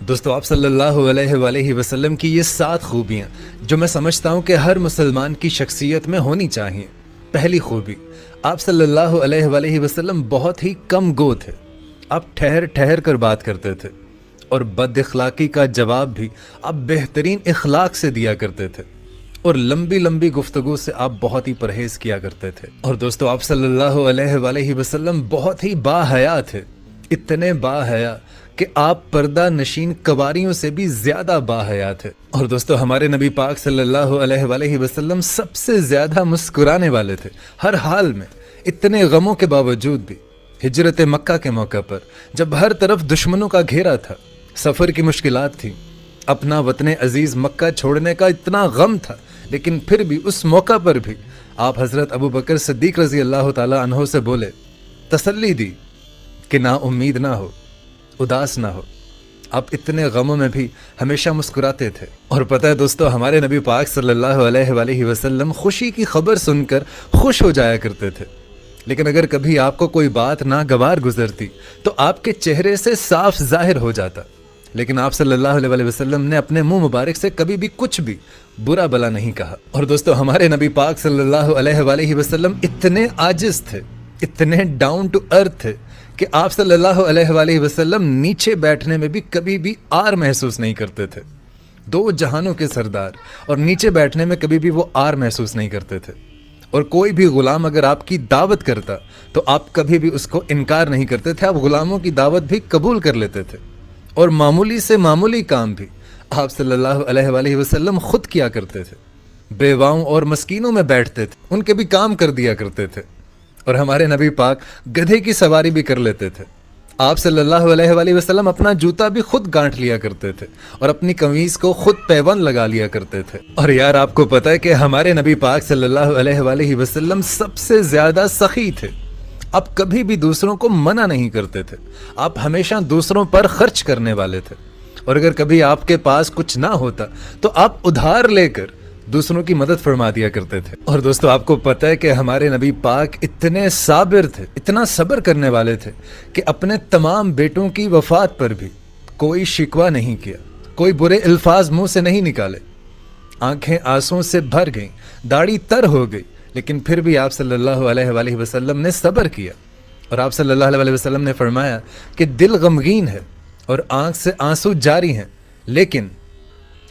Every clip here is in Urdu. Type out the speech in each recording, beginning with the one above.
دوستو آپ صلی اللہ علیہ وآلہ وسلم کی یہ 7 خوبیاں جو میں سمجھتا ہوں کہ ہر مسلمان کی شخصیت میں ہونی چاہیے۔ پہلی خوبی، آپ صلی اللہ علیہ وآلہ وسلم بہت ہی کم گو تھے۔ آپ ٹھہر ٹھہر کر بات کرتے تھے اور بد اخلاقی کا جواب بھی آپ بہترین اخلاق سے دیا کرتے تھے، اور لمبی لمبی گفتگو سے آپ بہت ہی پرہیز کیا کرتے تھے۔ اور دوستو آپ صلی اللہ علیہ وآلہ وسلم بہت ہی با حیا تھے، اتنے با حیا کہ آپ پردہ نشین قواریوں سے بھی زیادہ با حیا تھے۔ اور دوستو ہمارے نبی پاک صلی اللہ علیہ وآلہ وسلم سب سے زیادہ مسکرانے والے تھے، ہر حال میں، اتنے غموں کے باوجود بھی۔ ہجرت مکہ کے موقع پر جب ہر طرف دشمنوں کا گھیرا تھا، سفر کی مشکلات تھی، اپنا وطن عزیز مکہ چھوڑنے کا اتنا غم تھا، لیکن پھر بھی اس موقع پر بھی آپ حضرت ابو بکر صدیق رضی اللہ تعالیٰ عنہ سے بولے، تسلی دی کہ نا امید نہ ہو، اداس نہ ہو۔ آپ اتنے غموں میں بھی ہمیشہ مسکراتے تھے۔ اور پتہ ہے دوستو ہمارے نبی پاک صلی اللہ علیہ وآلہ وسلم خوشی کی خبر سن کر خوش ہو جایا کرتے تھے، لیکن اگر کبھی آپ کو کوئی بات ناگوار گزرتی تو آپ کے چہرے سے صاف ظاہر ہو جاتا، لیکن آپ صلی اللہ علیہ وآلہ وسلم نے اپنے منہ مبارک سے کبھی بھی کچھ بھی برا بلا نہیں کہا۔ اور دوستو ہمارے نبی پاک صلی اللہ علیہ وآلہ وسلم اتنے عاجز تھے، اتنے ڈاؤن ٹو ارتھ تھے کہ آپ صلی اللہ علیہ وآلہ وسلم نیچے بیٹھنے میں بھی کبھی بھی آر محسوس نہیں کرتے تھے۔ 2 جہانوں کے سردار، اور نیچے بیٹھنے میں کبھی بھی وہ آر محسوس نہیں کرتے تھے۔ اور کوئی بھی غلام اگر آپ کی دعوت کرتا تو آپ کبھی بھی اس کو انکار نہیں کرتے تھے، آپ غلاموں کی دعوت بھی قبول کر لیتے تھے، اور معمولی سے معمولی کام بھی آپ صلی اللہ علیہ وآلہ وسلم خود کیا کرتے تھے۔ بیواؤں اور مسکینوں میں بیٹھتے تھے، ان کے بھی کام کر دیا کرتے تھے۔ اور ہمارے نبی پاک گدھے کی سواری بھی کر لیتے تھے۔ آپ صلی اللہ علیہ وآلہ وسلم اپنا جوتا بھی خود گانٹھ لیا کرتے تھے، اور اپنی قمیض کو خود پیوند لگا لیا کرتے تھے۔ اور یار آپ کو پتہ ہے کہ ہمارے نبی پاک صلی اللہ علیہ وآلہ وسلم سب سے زیادہ سخی تھے۔ آپ کبھی بھی دوسروں کو منع نہیں کرتے تھے، آپ ہمیشہ دوسروں پر خرچ کرنے والے تھے، اور اگر کبھی آپ کے پاس کچھ نہ ہوتا تو آپ ادھار لے کر دوسروں کی مدد فرما دیا کرتے تھے۔ اور دوستو آپ کو پتہ ہے کہ ہمارے نبی پاک اتنے صابر تھے، اتنا صبر کرنے والے تھے کہ اپنے تمام بیٹوں کی وفات پر بھی کوئی شکوہ نہیں کیا، کوئی برے الفاظ منہ سے نہیں نکالے۔ آنکھیں آنسوں سے بھر گئیں، داڑھی تر ہو گئی، لیکن پھر بھی آپ صلی اللہ علیہ وآلہ وسلم نے صبر کیا۔ اور آپ صلی اللہ علیہ وسلم نے فرمایا کہ دل غمگین ہے اور آنکھ سے آنسو جاری ہیں، لیکن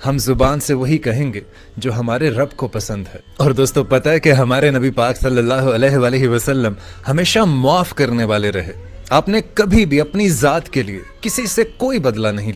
ہم زبان سے وہی کہیں گے جو ہمارے رب کو پسند ہے۔ اور دوستو پتہ ہے کہ ہمارے نبی پاک صلی اللہ علیہ وآلہ وسلم ہمیشہ معاف کرنے والے رہے۔ آپ نے کبھی بھی اپنی ذات کے لیے کسی سے کوئی بدلہ نہیں